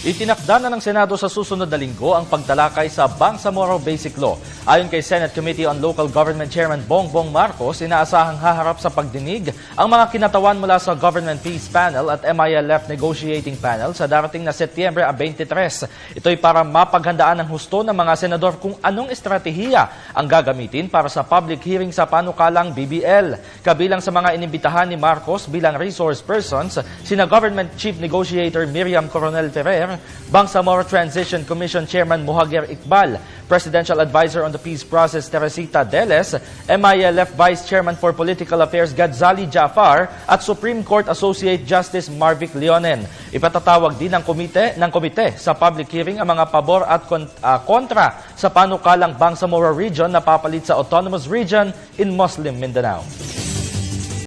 Itinakda na ng Senado sa susunod na linggo ang pagtalakay sa Bangsamoro Basic Law. Ayon kay Senate Committee on Local Government Chairman Bongbong Marcos, inaasahang haharap sa pagdinig ang mga kinatawan mula sa Government Peace Panel at MILF Negotiating Panel sa darating na Setyembre 23. Ito'y para mapaghandaan ng husto ng mga senador kung anong estratehiya ang gagamitin para sa public hearing sa panukalang BBL. Kabilang sa mga inimbitahan ni Marcos bilang resource persons, sina Government Chief Negotiator Miriam Coronel Ferrer, Bangsamoro Transition Commission Chairman Mohager Iqbal, Presidential Advisor on the Peace Process Teresita Deles, MILF Vice Chairman for Political Affairs Gadzali Jafar at Supreme Court Associate Justice Marvic Leonen. Ipatatawag din ng komite sa public hearing ang mga pabor at kontra sa panukalang Bangsamoro Region na papalit sa Autonomous Region in Muslim Mindanao.